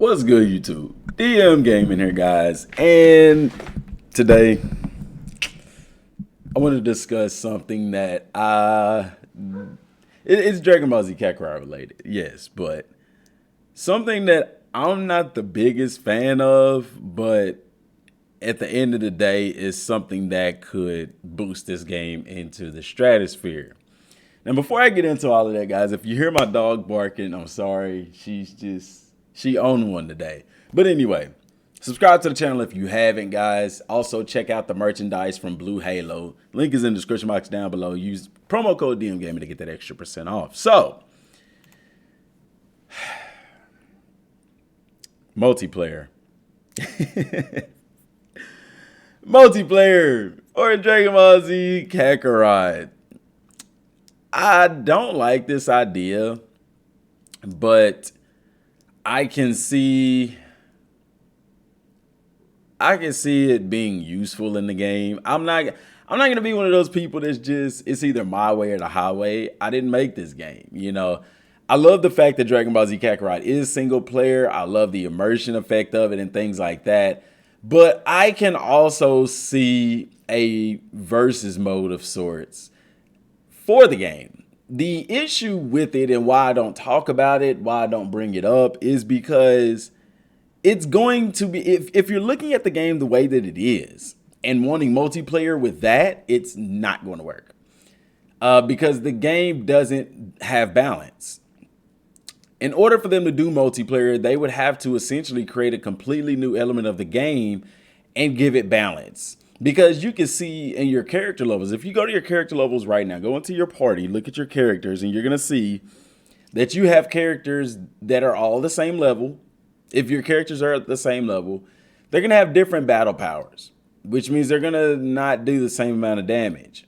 What's good, YouTube? Dmgaming here, guys. And today, I want to discuss something that it's Dragon Ball Z Kakarot related, yes, but something that I'm not the biggest fan of, but at the end of the day, is something that could boost this game into the stratosphere. Now, before I get into all of that, guys, if you hear my dog barking, I'm sorry. She owned one today. But anyway, subscribe to the channel if you haven't, guys. Also, check out the merchandise from Blue Halo. Link is in the description box down below. Use promo code DMGaming to get that extra % off. So, multiplayer. Multiplayer or Dragon Ball Z Kakarot. I don't like this idea, but I can see it being useful in the game. I'm not gonna be one of those people that's just, it's either my way or the highway. I didn't make this game, you know. I love the fact that Dragon Ball Z Kakarot is single player. I love the immersion effect of it and things like that. But I can also see a versus mode of sorts for the game. The issue with it and why I don't talk about it, why I don't bring it up, is because it's going to be, if you're looking at the game the way that it is and wanting multiplayer with that, it's not going to work because the game doesn't have balance. In order for them to do multiplayer, they would have to essentially create a completely new element of the game and give it balance. Because you can see in your character levels, if you go to your character levels right now, go into your party, look at your characters, and you're going to see that you have characters that are all the same level. If your characters are at the same level, they're going to have different battle powers, which means they're going to not do the same amount of damage.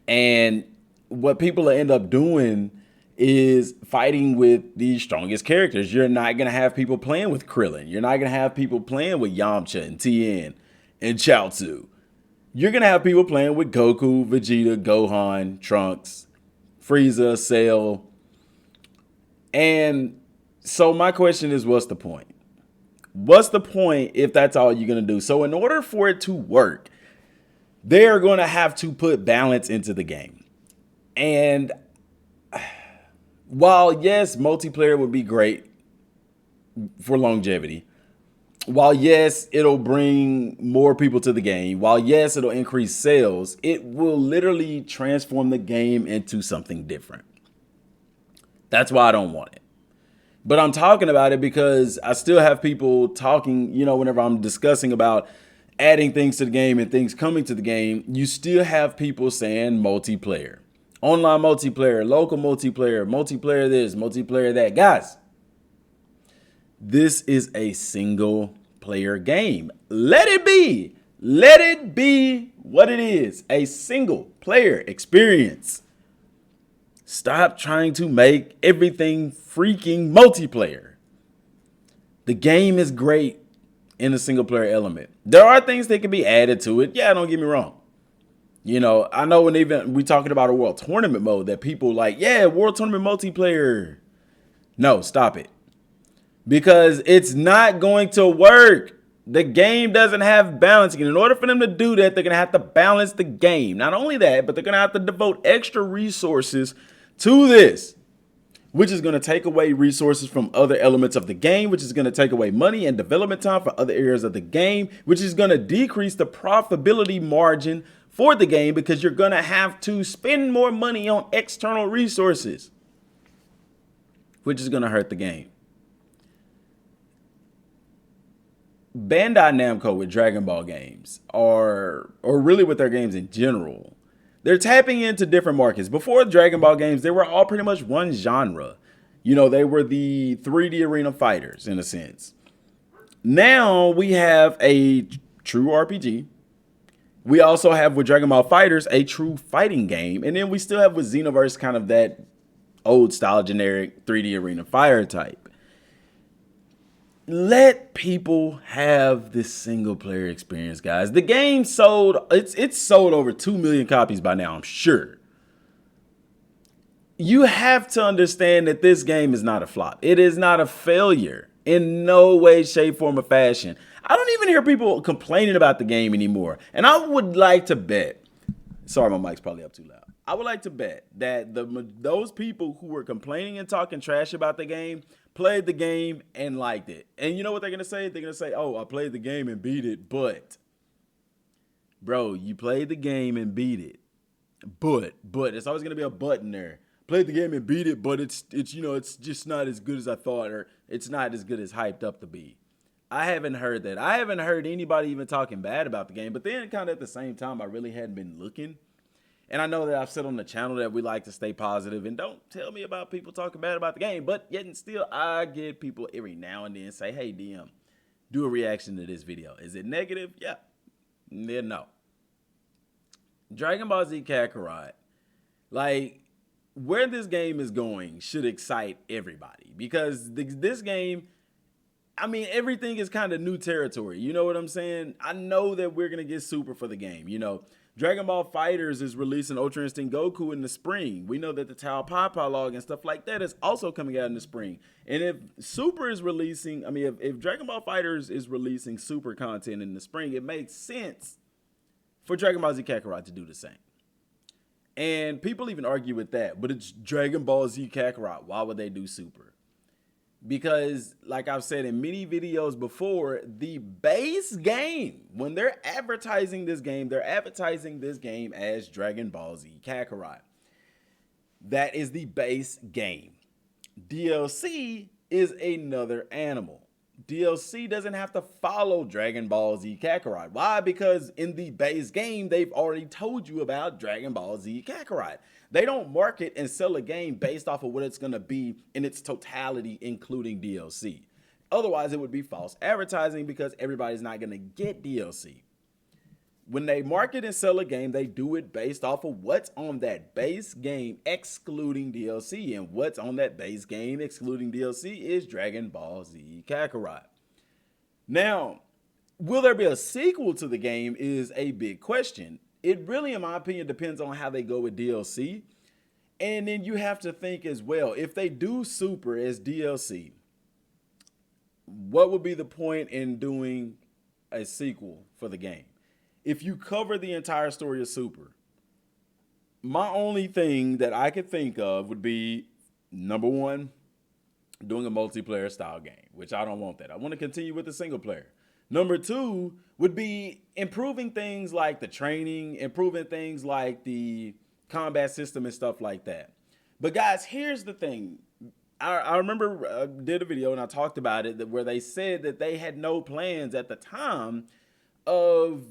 And what people end up doing is fighting with the strongest characters. You're not going to have people playing with Krillin. You're not going to have people playing with Yamcha and Tien and Chaozu. You're going to have people playing with Goku, Vegeta, Gohan, Trunks, Frieza, Cell. And so my question is, what's the point? What's the point if that's all you're going to do? So in order for it to work, they're going to have to put balance into the game. And while, yes, multiplayer would be great for longevity, while, yes, it'll bring more people to the game, while, yes, it'll increase sales, it will literally transform the game into something different. That's why I don't want it. But I'm talking about it because I still have people talking, you know, whenever I'm discussing about adding things to the game and things coming to the game, you still have people saying multiplayer. Online multiplayer, local multiplayer, multiplayer this, multiplayer that. Guys, this is a single player game. Let it be. Let it be what it is. A single player experience. Stop trying to make everything freaking multiplayer. The game is great in a single player element. There are things that can be added to it. Yeah, don't get me wrong. You know, I know when even we talking about a world tournament mode that people like, yeah, world tournament multiplayer. No, stop it. Because it's not going to work. The game doesn't have balance. And in order for them to do that, they're going to have to balance the game. Not only that, but they're going to have to devote extra resources to this, which is going to take away resources from other elements of the game, which is going to take away money and development time for other areas of the game, which is going to decrease the profitability margin for the game because you're going to have to spend more money on external resources, which is going to hurt the game. Bandai Namco with Dragon Ball games, or really with their games in general, they're tapping into different markets. Before Dragon Ball games, they were all pretty much one genre. You know, they were the 3D arena fighters in a sense. Now we have a true RPG. We also have with Dragon Ball Fighters a true fighting game. And then we still have with Xenoverse kind of that old style generic 3D arena fire type. Let people have this single player experience, guys. The game sold, it's sold over 2 million copies by now, I'm sure. You have to understand that this game is not a flop. It is not a failure. In no way, shape, form, or fashion. I don't even hear people complaining about the game anymore. And I would like to bet, sorry, my mic's probably up too loud. I would like to bet that those people who were complaining and talking trash about the game played the game and liked it. And you know what they're going to say? They're going to say, oh, I played the game and beat it, but. Bro, you played the game and beat it. But, it's always going to be a but in there. Played the game and beat it, but it's you know, it's just not as good as I thought, or it's not as good as hyped up to be. I haven't heard that. I haven't heard anybody even talking bad about the game, but then kind of at the same time, I really hadn't been looking. And I know that I've said on the channel that we like to stay positive and don't tell me about people talking bad about the game, but yet and still I get people every now and then say, hey, DM, do a reaction to this video. Is it negative? Yeah. Then no. Dragon Ball Z Kakarot, like, where this game is going should excite everybody, because this game, I mean, everything is kind of new territory. You know what I'm saying? I know that we're going to get super for the game. You know, Dragon Ball FighterZ is releasing Ultra Instinct Goku in the spring. We know that the Tao Pai log and stuff like that is also coming out in the spring. And if Super is releasing, I mean, if Dragon Ball FighterZ is releasing Super content in the spring, it makes sense for Dragon Ball Z Kakarot to do the same. And people even argue with that, but it's Dragon Ball Z Kakarot. Why would they do Super? Because, like I've said in many videos before, the base game, when they're advertising this game, they're advertising this game as Dragon Ball Z Kakarot. That is the base game. DLC is another animal. DLC doesn't have to follow Dragon Ball Z Kakarot. Why? Because in the base game, they've already told you about Dragon Ball Z Kakarot. They don't market and sell a game based off of what it's going to be in its totality, including DLC. Otherwise, it would be false advertising, because everybody's not going to get DLC. When they market and sell a game, they do it based off of what's on that base game, excluding DLC. And what's on that base game, excluding DLC, is Dragon Ball Z Kakarot. Now, will there be a sequel to the game is a big question. It really, in my opinion, depends on how they go with DLC. And then you have to think as well, if they do Super as DLC, what would be the point in doing a sequel for the game? If you cover the entire story of Super, my only thing that I could think of would be, number one, doing a multiplayer style game, which I don't want that. I want to continue with the single player. Number two would be improving things like the training, improving things like the combat system and stuff like that. But guys, here's the thing. I remember did a video and I talked about it, where they said that they had no plans at the time of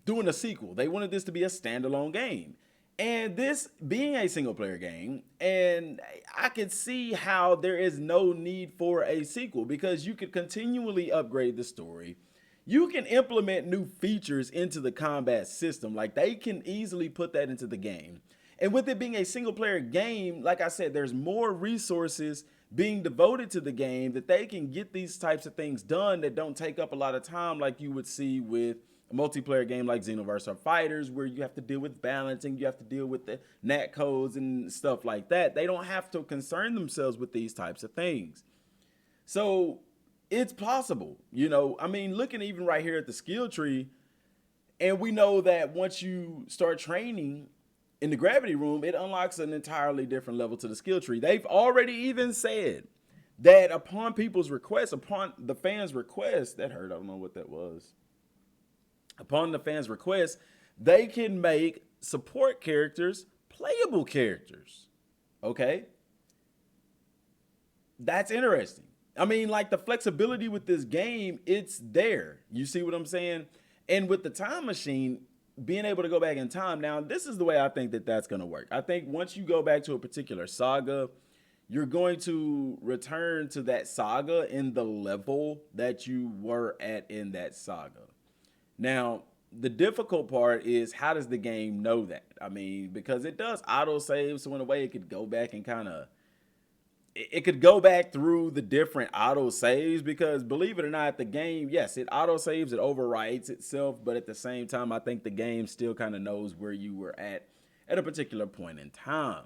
doing a sequel. They wanted this to be a standalone game. And this being a single player game, and I could see how there is no need for a sequel, because you could continually upgrade the story. You can implement new features into the combat system. Like, they can easily put that into the game. And with it being a single player game, like I said, there's more resources being devoted to the game, that they can get these types of things done that don't take up a lot of time, like you would see with a multiplayer game like Xenoverse or FighterZ, where you have to deal with balancing, you have to deal with the NAT codes and stuff like that. They don't have to concern themselves with these types of things. So it's possible, you know. I mean, looking even right here at the skill tree, and we know that once you start training in the gravity room, it unlocks an entirely different level to the skill tree. They've already even said that upon people's request, upon the fans' request, that hurt, I don't know what that was. Upon the fans' request, they can make support characters playable characters. Okay? That's interesting. I mean, like, the flexibility with this game, it's there. You see what I'm saying? And with the time machine, being able to go back in time. Now, this is the way I think that that's going to work. I think once you go back to a particular saga, you're going to return to that saga in the level that you were at in that saga. Now, the difficult part is, how does the game know that? I mean, because it does auto save, so in a way it could go back and kind of, it could go back through the different auto saves, because believe it or not, the game, yes, it auto saves, it overwrites itself, but at the same time, I think the game still kind of knows where you were at a particular point in time.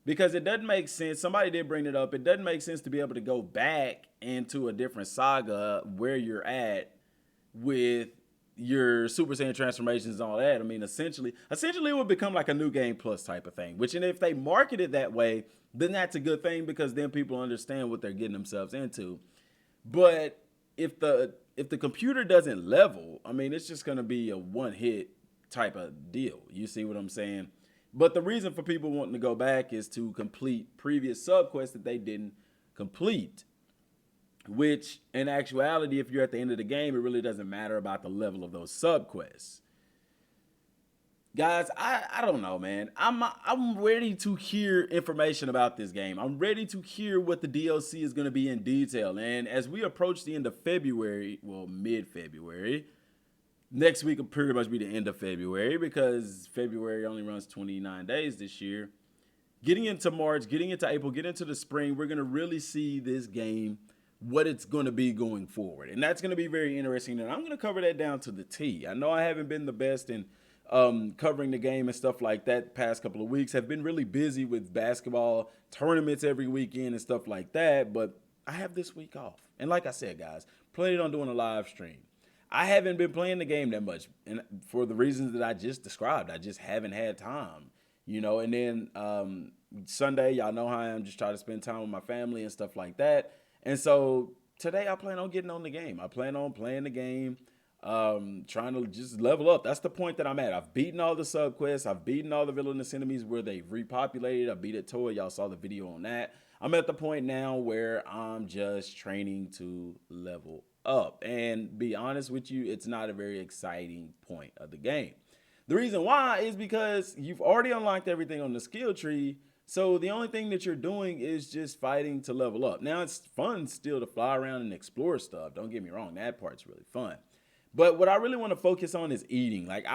Because it doesn't make sense. Somebody did bring it up. It doesn't make sense to be able to go back into a different saga where you're at with your Super Saiyan transformations and all that. I mean, essentially it would become like a new game plus type of thing. Which, and if they market it that way, then that's a good thing because then people understand what they're getting themselves into. But if the computer doesn't level, I mean, it's just going to be a one hit type of deal. You see what I'm saying? But the reason for people wanting to go back is to complete previous subquests that they didn't complete. Which, in actuality, if you're at the end of the game, it really doesn't matter about the level of those subquests. Guys, I don't know, man. I'm ready to hear information about this game. I'm ready to hear what the DLC is going to be in detail. And as we approach the end of February, well, mid-February, next week will pretty much be the end of February because February only runs 29 days this year. Getting into March, getting into April, getting into the spring, we're going to really see this game, what it's going to be going forward. And that's going to be very interesting. And I'm going to cover that down to the T. I know I haven't been the best in covering the game and stuff like that past couple of weeks. Have been really busy with basketball tournaments every weekend and stuff like that. But I have this week off. And like I said, guys, planning on doing a live stream. I haven't been playing the game that much, and for the reasons that I just described. I just haven't had time, you know. And then Sunday, y'all know how I am, just try to spend time with my family and stuff like that. And so today I plan on getting on the game. I plan on playing the game, trying to just level up. That's the point that I'm at. I've beaten all the subquests. I've beaten all the villainous enemies where they've repopulated. I beat it Toy. Y'all saw the video on that. I'm at the point now where I'm just training to level up. And be honest with you, it's not a very exciting point of the game. The reason why is because you've already unlocked everything on the skill tree. So the only thing that you're doing is just fighting to level up. Now, it's fun still to fly around and explore stuff. Don't get me wrong. That part's really fun. But what I really want to focus on is eating. Like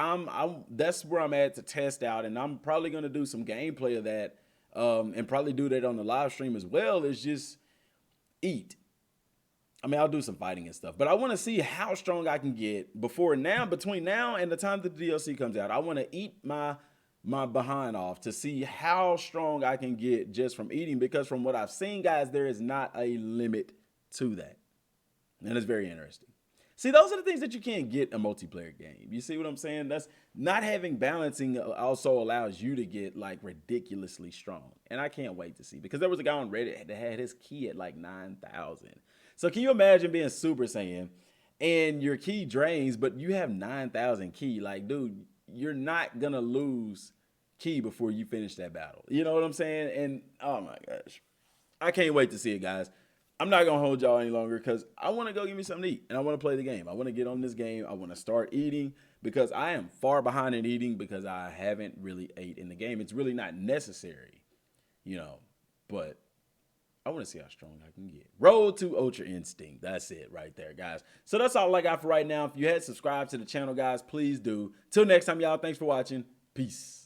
that's where I'm at to test out. And I'm probably going to do some gameplay of that and probably do that on the live stream as well, is just eat. I mean, I'll do some fighting and stuff, but I want to see how strong I can get between now and the time that the DLC comes out. I want to eat my behind off to see how strong I can get just from eating, because from what I've seen, guys, there is not a limit to that. And it's very interesting. See, those are the things that you can't get in a multiplayer game. You see what I'm saying? That's not having balancing also allows you to get like ridiculously strong. And I can't wait to see, because there was a guy on Reddit that had his key at like 9,000. So can you imagine being Super Saiyan and your key drains, but you have 9,000 key? Like, dude, you're not going to lose key before you finish that battle. You know what I'm saying? And oh my gosh, I can't wait to see it, guys. I'm not going to hold y'all any longer because I want to go get me something to eat and I want to play the game. I want to get on this game. I want to start eating because I am far behind in eating because I haven't really ate in the game. It's really not necessary, you know, but I want to see how strong I can get. Road to Ultra Instinct. That's it right there, guys. So that's all I got for right now. If you had subscribed to the channel, guys, please do. Till next time, y'all, thanks for watching. Peace.